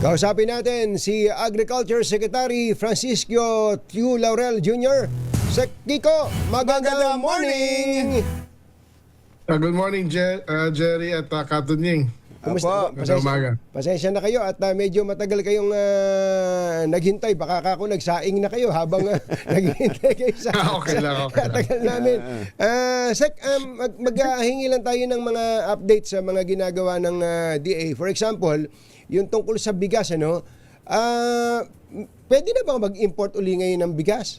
Kausapin natin si Agriculture Secretary Francisco Tiu Laurel Jr. Sek Kiko, magandang morning! Good morning, Jerry at Katunying. Kumusta? Pasensya na kayo at medyo matagal kayong naghintay. Baka ako nagsaing na kayo habang naghintay kayo sa Okay lang. tagal namin. Sek, maghahingi lang tayo ng mga updates sa mga ginagawa ng DA. For example, yung tungkol sa bigas, ano? Pwede na bang mag-import uli ngayon ng bigas?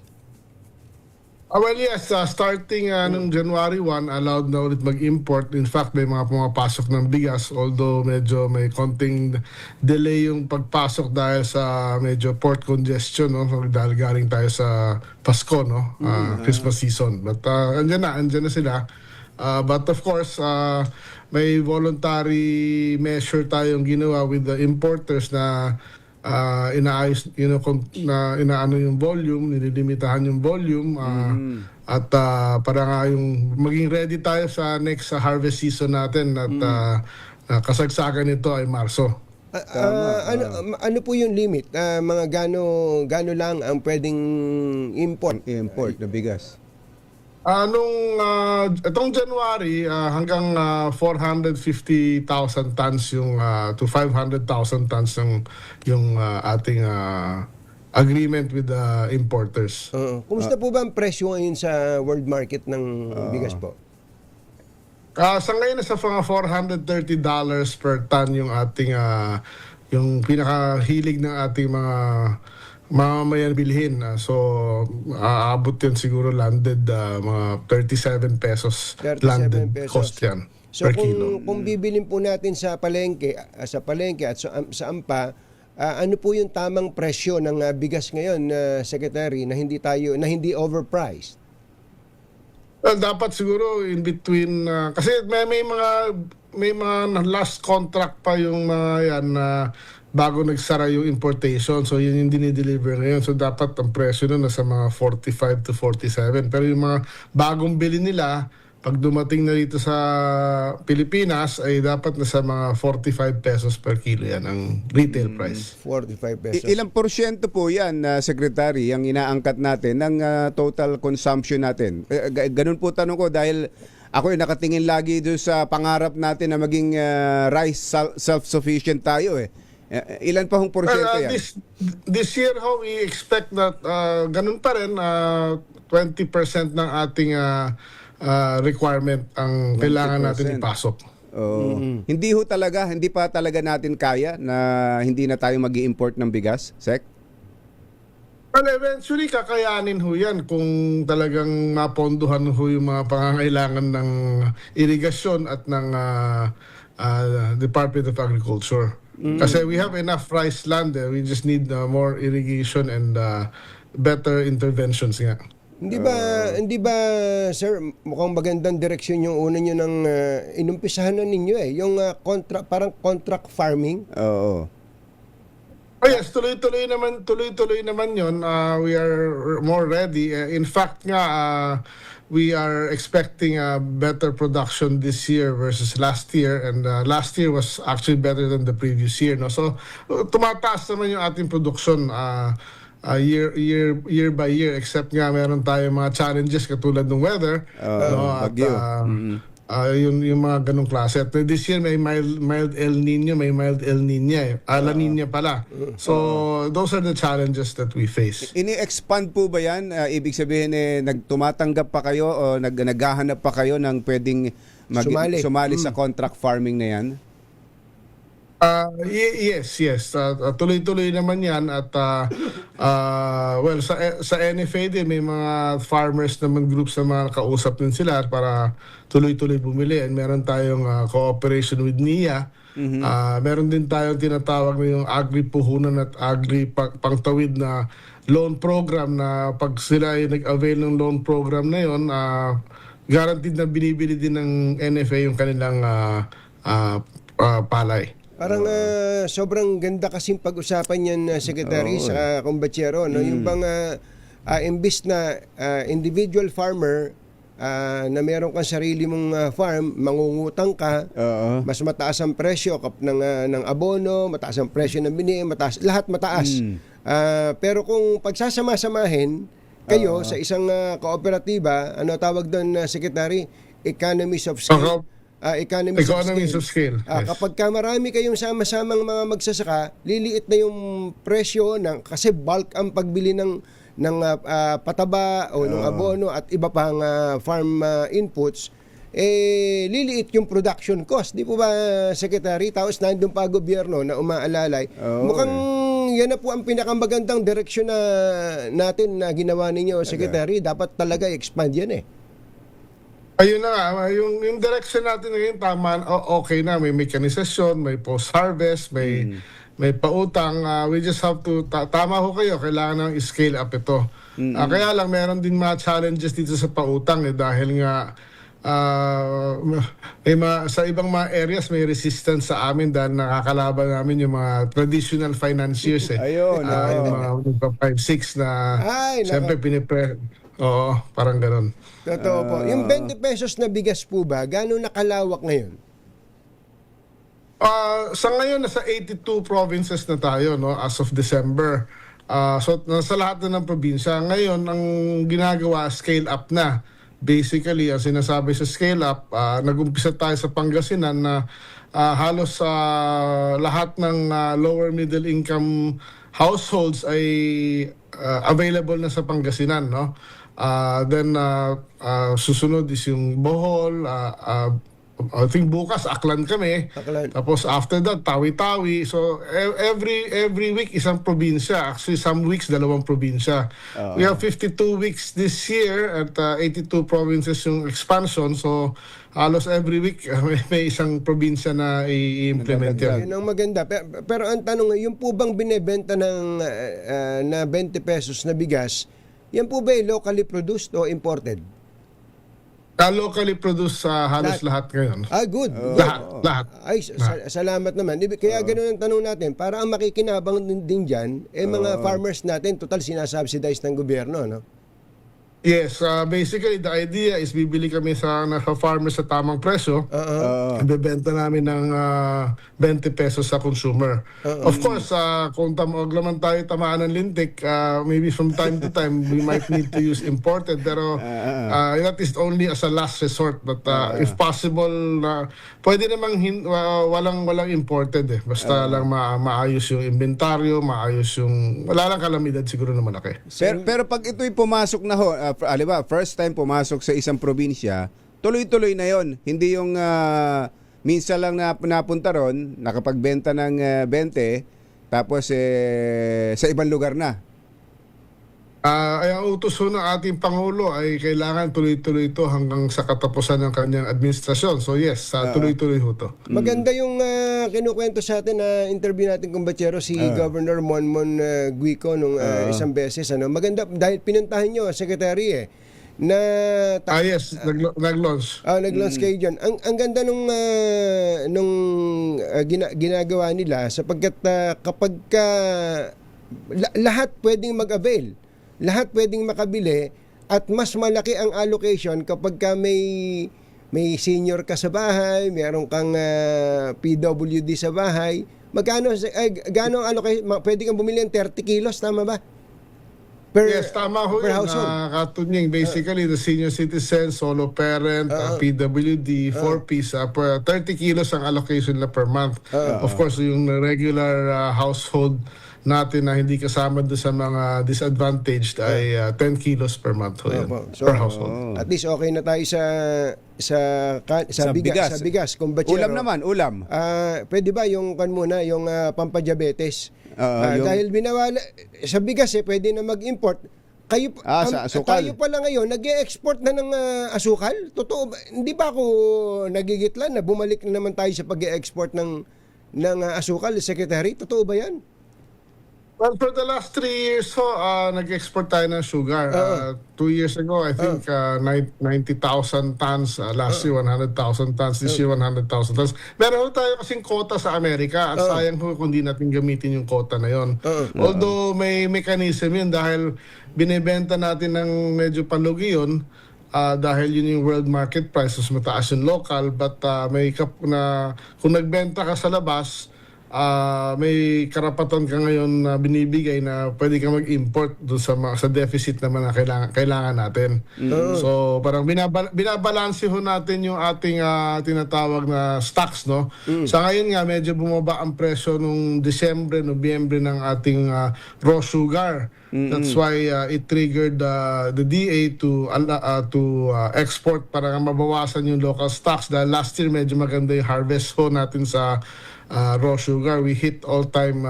Well, yes, starting nung January 1, allowed na ulit mag-import. In fact, may mga pumapasok ng bigas, although medyo may konting delay yung pagpasok dahil sa medyo port congestion, no? Dahil galing tayo sa Pasko, no? Christmas season. But andyan na sila. But of course, may voluntary measure tayong ginawa with the importers na inaayos, inaano yung volume, nililimitahan yung volume, at para nga yung maging ready tayo sa next harvest season natin at kasagsagan nito ay Marso. Ano po yung limit? Mga gano lang ang pwedeng import na bigas? Itong January hanggang 450,000 tons yung to 500,000 tons yung ating agreement with the importers. Kumusta po ba ang presyo ngayon sa world market ng bigas po? Sa ngayon nasa mga $430 per ton yung ating yung pinakahilig ng ating mga mamamayan bilhin. So, aabot yan siguro landed mga 37 pesos 37 landed pesos. cost yan So per kilo. kung bibilin po natin sa palengke at sa AMPA, ano po yung tamang presyo ng bigas ngayon, Secretary, na hindi overpriced? Well, dapat siguro in between kasi may mga last contract pa yung mga yan na bago nagsara yung importation. So, yun yung dinideliver ngayon. So, dapat ang presyo nun nasa mga 45 to 47. Pero yung mga bagong bili nila, pag dumating na dito sa Pilipinas, ay dapat nasa mga 45 pesos per kilo yan ang retail price. 45 pesos. Ilang porsyento po yan, Secretary, ang inaangkat natin ng total consumption natin? Ganun po tanong ko dahil ako ay nakatingin lagi doon sa pangarap natin na maging rice self-sufficient tayo eh. Ilan pa hong porsyento yan? This year, we expect that ganun pa rin, 20% ng ating requirement ang kailangan natin ipasok. Hindi pa talaga natin kaya na hindi na tayo mag-i-import ng bigas, Sec? Well, eventually, kakayanin ho yan kung talagang mapondohan ho yung mga pangangailangan ng irigasyon at ng Department of Agriculture. Kasi we have enough rice land there. We just need more irrigation and better interventions nga. Hindi ba sir, mukhang magandang direksyon yung una nyo ng inumpisahan na ninyo yung parang contract farming? Oo. Oh yes, tuloy-tuloy naman yon. We are more ready. In fact nga, we are expecting a better production this year versus last year, and last year was actually better than the previous year. No, so tumataas naman yung ating production year by year, except nga meron tayong mga challenges katulad ng weather, bagyo. yung mga ganong klase. At this year may mild El Nino, may mild El Niña La Niña pala. So those are the challenges that we face. Ini-expand po ba yan? Ibig sabihin nagtumatanggap pa kayo o naghahanap pa kayo ng pwedeng sumali sa contract farming na yan? Yes. Tuloy-tuloy naman yan at well, sa NFA din may mga farmers naman groups na mga kausap din sila para tuloy-tuloy bumili, and meron tayong cooperation with NIA. Meron din tayong tinatawag na yung agri-puhunan at agri-pangtawid na loan program na pag sila ay nag-avail ng loan program na yun, guaranteed na binibili din ng NFA yung kanilang palay. Parang sobrang ganda kasing pag-usapan yan, Secretary, sa kumbatsero. No? Yung bang imbis na individual farmer na meron kang sarili mong farm, mangungutang ka, Oo. mas mataas ang presyo ng abono, mataas ang presyo ng bini, lahat mataas. Pero kung pagsasama-samahin kayo sa isang kooperatiba, ano tawag doon, Secretary? Economies of scale. Economies of scale. Yes. Kapag ka marami kayong sama-samang mga magsasaka, liliit na yung presyo kasi bulk ang pagbili ng pataba o ng abono at iba pang farm inputs, liliit yung production cost. Di po ba, Secretary? Tapos nandun pa gobyerno na umaalalay. Mukhang yan na po ang pinakamagandang direksyon natin na ginawa ninyo, Secretary. Dapat talaga expand yan eh. Ayun na nga, yung direction natin ngayon tama, okay na, may mechanisation, may post-harvest, may pautang. We just have to, tama ho kayo, kailangan ng scale up ito. Kaya lang, meron din mga challenges dito sa pautang dahil nga sa ibang mga areas may resistance sa amin dahil nakakalaban namin yung mga traditional financiers Ayun, yung mga 5-6 na Ay, siyempre oo, parang ganun. Totoo po. Yung 20 pesos na bigas po ba, gano'ng nakalawak ngayon? Sa ngayon, nasa 82 provinces na tayo, no, as of December. So, nasa lahat na ng probinsya. Ngayon, ang ginagawa, scale up na. Basically, ang sinasabi sa scale up, nag-umpisa tayo sa Pangasinan na halos lahat ng lower middle income households ay available na sa Pangasinan, no? Then, susunod is yung Bohol, I think bukas Aklan kami. Aklan. Tapos after that Tawi-Tawi. So every week isang probinsya. Actually some weeks dalawang probinsya. We have 52 weeks this year at 82 provinces yung expansion. So halos every week may isang probinsya na i-implement yan. Yun ang maganda. Pero ang tanong, yung po bang binebenta na 20 pesos na bigas, yan po ba locally produced o imported? Locally produced sa halos lahat ngayon. Good. Lahat. Ay, salamat naman. Kaya ganoon ang tanong natin, para ang makikinabang din dyan, mga farmers natin, total sinasubsidize ng gobyerno, no? Yes, basically the idea is bibili kami sa farmers sa tamang presyo. Bebenta namin ng 20 pesos sa consumer. Of course, kung wag naman tayo tamaan ng lintik, maybe from time to time we might need to use imported, pero that is only as a last resort. But if possible, pwede namang walang imported basta lang maayos yung inventaryo, maayos yung wala lang kalamidad siguro na malaki. Pero pag ito'y pumasok na ho, aliba, first time pumasok sa isang probinsya, tuloy-tuloy na yon. Hindi yung minsan lang napunta ron, nakapagbenta ng 20, tapos sa ibang lugar na. Ang utos ho ng ating Pangulo ay kailangan tuloy-tuloy ito hanggang sa katapusan ng kanyang administrasyon. So yes, tuloy-tuloy ho ito. Maganda yung kinukwento sa atin na interview natin kumpatsero si Governor Monmon Guico nung isang beses. Maganda dahil pinuntahan nyo, Secretary na yes, nag-launch. Nag-launch kayo dyan. Ang ganda nung ginagawa nila sapagkat kapag lahat pwedeng mag-avail, lahat pwedeng makabili at mas malaki ang allocation kapag ka may senior ka sa bahay, meron kang PWD sa bahay. Gaano ang allocation? Pwede kang bumili ng 30 kilos, tama ba? Yes, tama ho yun. Katunying, basically, the senior citizen, solo parent, PWD, 4-piece, 30 kilos ang allocation na per month. Of course, yung regular household natin na hindi kasama doon sa mga disadvantaged ay 10 kilos per month ho yan, per household. At least okay na tayo sa bigas. Ulam naman, ulam. Pwede ba yung yung pampadiabetes? Dahil binawala sa bigas pwede na mag-import. Tayo pala ngayon nag-e-export na ng asukal. Totoo ba? Hindi ba ako nagigitlan na bumalik na naman tayo sa pag-e-export ng asukal, Secretary? Totoo ba yan? Well, for the last 3 years nag-export tayo ng sugar. 2 years ago, I think 90,000 tons. Last year, 100,000 tons. This year, 100,000 tons. Meron tayo kasing quota sa Amerika at sayang kung hindi natin gamitin yung quota na yon. Although may mechanism yun dahil binibenta natin ng medyo palugi yun, dahil yun yung world market price, mas mataas yung local, but kung nagbenta ka sa labas, may karapatan ka ngayon na binibigay na pwede ka mag-import doon sa deficit naman na kailangan natin. So parang binabalanse ho natin yung ating tinatawag na stocks, no? Sa ngayon nga medyo bumaba ang presyo nung Disyembre, Nobyembre ng ating raw sugar. That's why it triggered the DA to export para mabawasan yung local stocks, dahil last year medyo maganda yung harvest ho natin sa raw sugar. We hit all-time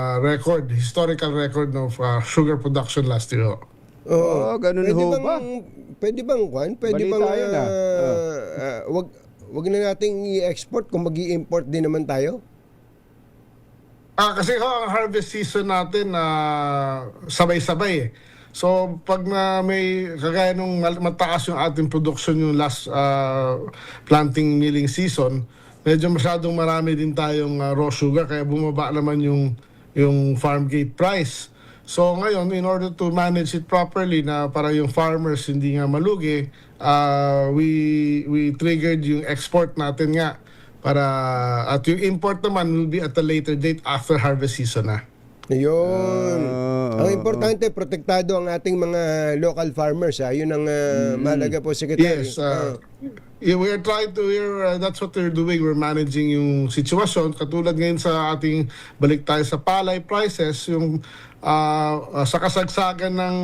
historical record of sugar production last year. Oo, ganun ho ba? Pwede bang, Juan? Pwede Balita bang, yun, wag na nating i-export kung mag-i-import din naman tayo? Kasi ang harvest season natin sabay-sabay eh. So pag may kagaya nung mataas yung ating production yung last planting milling season, medyo masyadong marami din tayong raw sugar, kaya bumaba naman yung farm gate price. So ngayon, in order to manage it properly na para yung farmers hindi nga malugi, we triggered yung export natin nga, at yung import naman will be at a later date after harvest season na. Ayun. Ang importante, protektado ang ating mga local farmers. Yun ang mahalaga po, Secretary. Yes, we are trying to, that's what we're doing. We're managing yung sitwasyon. Katulad ngayon sa ating, balik tayo sa palay prices, yung sa kasagsagan ng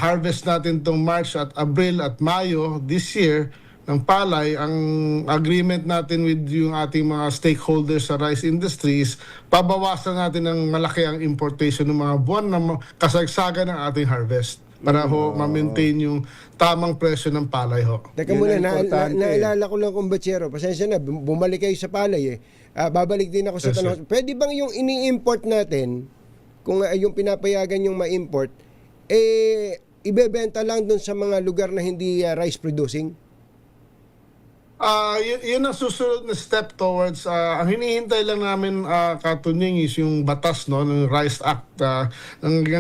harvest natin tong March at Abril at Mayo this year, ng palay, ang agreement natin with yung ating mga stakeholders sa rice industries, pabawasan natin ng malaki ang importation ng mga buwan na kasagsagan ng ating harvest para ma-maintain yung tamang presyo ng palay ho. Teka muna, naalala ko lang, Kumbatsero, pasensya na, bumalik kayo sa palay eh. Babalik din ako sa tanong. Pwede bang yung ini-import natin, kung yung pinapayagan yung ma-import, ibebenta lang dun sa mga lugar na hindi rice producing? Yun ang susunod na step towards, ang hinihintay lang namin, Katunying, is yung batas, no, ng Rice Act.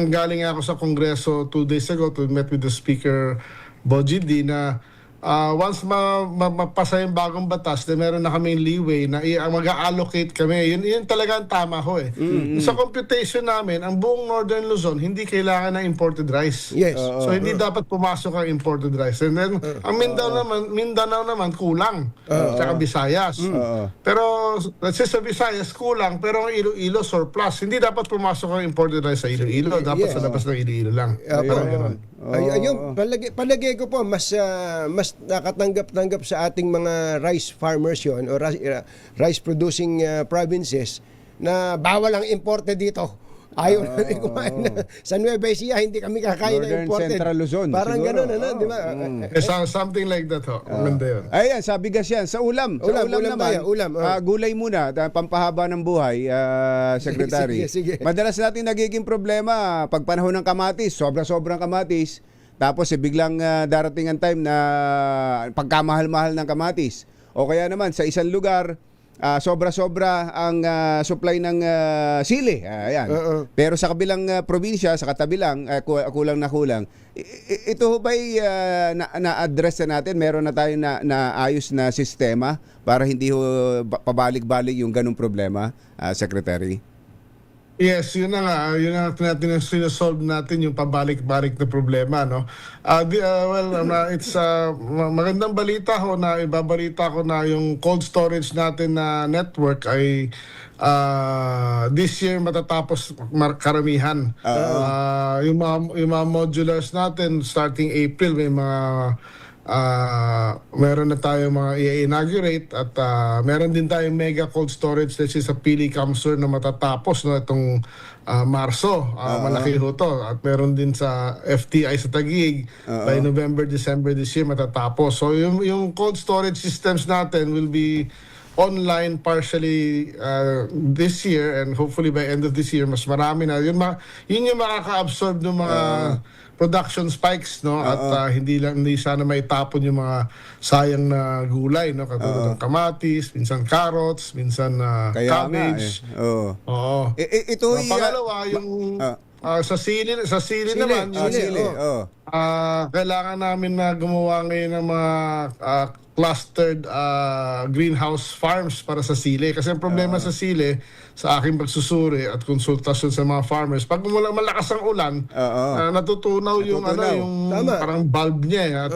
Galing ako sa Kongreso 2 days ago to met with the Speaker Boji D na once mapasa yung bagong batas, meron na kaming leeway na mag-allocate kami. Yun talaga ang tama ho eh. Sa computation namin, ang buong Northern Luzon, hindi kailangan ng imported rice. Yes. So hindi dapat pumasok ang imported rice. And then, ang Mindanao naman kulang. Tsaka Visayas. Pero, let's say sa Visayas, kulang. Pero ang Iloilo, surplus. Hindi dapat pumasok ang imported rice sa Iloilo. Dapat sa labas ng Iloilo lang. Parang ganun. Ayun, palagay ko po mas nakatanggap-tanggap sa ating mga rice farmers yon o rice producing provinces na bawal ang imported dito. Ayaw natin kumain na. Sa Nueva Ecija, hindi kami kakain na Northern imported. Central Luzon, parang siguro. gano'n, di ba? Something like that ho. Maganda yun. Ayan, sa bigas yan. Sa ulam. Ulam naman. tayo, ulam. Gulay muna. Pampahaba ng buhay, Secretary. Sige. Madalas natin nagiging problema pag panahon ng kamatis. Sobrang kamatis. Tapos biglang darating ang time na pagkamahal-mahal ng kamatis. O kaya naman sa isang lugar, sobra-sobra ang supply ng sili. Ayan. Pero sa kabilang probinsya, sa katabi lang, kulang na kulang. Ito ba'y na-address na natin? Meron na tayo na ayos na sistema para hindi pabalik-balik yung ganung problema, Secretary? Yes, yun na nga. Yun na natin sinasolve natin yung pabalik-balik na problema, no? It's magandang balita ho na ibabalita ko na yung cold storage natin na network ay this year matatapos karamihan. Yung mga modulars natin starting April may mga meron na tayong mga i-inaugurate at meron din tayong mega cold storage na sa Pili Kamsur na matatapos no itong Marso. Malaki ho to. At meron din sa FTI sa Taguig by November, December this year matatapos. So yung cold storage systems natin will be online partially this year, and hopefully by end of this year mas marami na. Yun yung makaka-absorb ng mga production spikes, no, at hindi sana maitapon yung mga sayang na gulay, no, katulad ng kamatis, minsan carrots, minsan cabbage. Oo. Oo. Ito Pangalawa yung Sa sili Sili, naman, sili. Oo. kailangan namin na gumawa ngayon ng mga clustered greenhouse farms para sa sili. Kasi ang problema sa sili, sa aking pagsusuri at konsultasyon sa mga farmers, pag malakas ang ulan, natutunaw yung Natutunaw. yung Tama. parang bulb niya at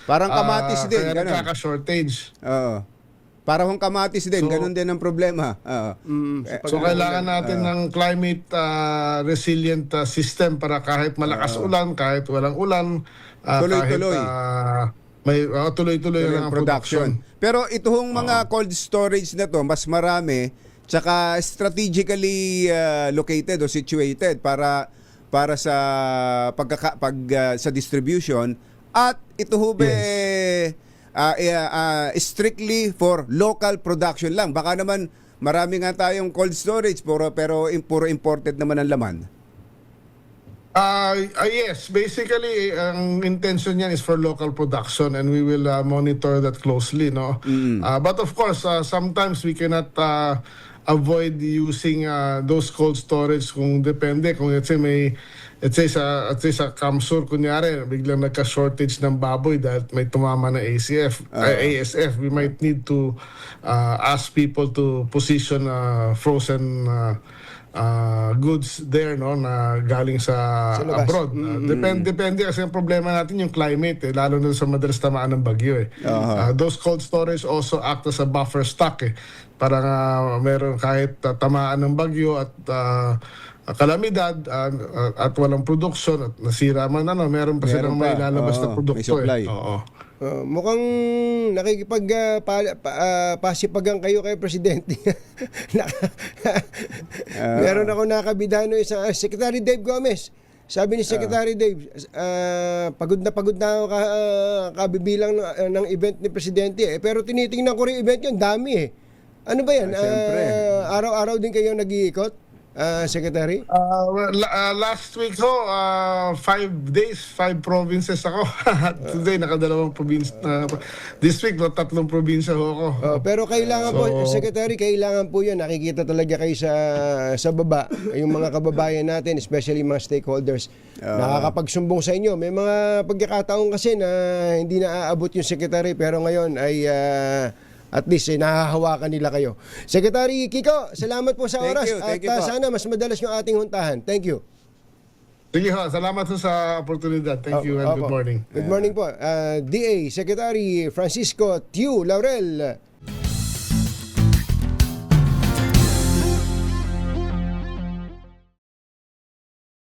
Parang kamatis din, kaya ganun. nagkaka-shortage. Oo. Para hong kamatis din, ganun din ang problema. Oo. So kailangan natin ng climate resilient system para kahit malakas ulan, kahit walang ulan, Tuloy-tuloy. kahit may tuloy-tuloy Tuloy lang ang ang production. Pero ito hong mga cold storage na to, mas marami, tsaka strategically located o situated para sa sa distribution, at ito ho ba strictly for local production lang. Baka naman marami nga tayong cold storage pero puro imported naman ang laman. Yes, basically ang intention niyan is for local production and we will monitor that closely, no. But of course, sometimes we cannot avoid using those cold storage kung depende kung let's say sa Kamsur kunyari biglang nagka-shortage ng baboy dahil may tumama na ASF, we might need to ask people to position frozen goods there, no, na galing sa labas. abroad. Depende kasi ang problema natin yung climate, lalo na sa madalas tamaan ng bagyo. Those cold storage also act as a buffer stock para meron kahit tamaan ng bagyo at kalamidad at walang production at nasira man meron pa silang may lalabas na produkto. May supply. Oo. Mukhang pasipagan kayo kay Presidente. Meron ako nakabidano isang Secretary Dave Gomez. Sabi ni Secretary Dave, pagod na ako kabibilang ng event ni Presidente. Pero tinitingnan ko rin event yun, dami Ano ba yan? Siyempre. Araw-araw din kayo nag-iikot? Secretary? Last week ho, 5 days, 5 provinces ako. Today, nakadalawang province. This week, 3 probinsya ho ako. Pero kailangan po, Secretary, kailangan po yan. Nakikita talaga kayo sa baba. Yung mga kababayan natin, especially mga stakeholders, nakakapagsumbong sa inyo. May mga pagkakataon kasi na hindi naaabot yung Secretary, pero ngayon ay at least nahahawakan nila kayo. Secretary Kiko, salamat po sa oras. Thank you at po. sana mas madalas yung ating huntahan. Thank you. Sige ho, salamat ho sa oportunidad. Thank you and good morning. Good morning po. DA Secretary Francisco Tiu Laurel.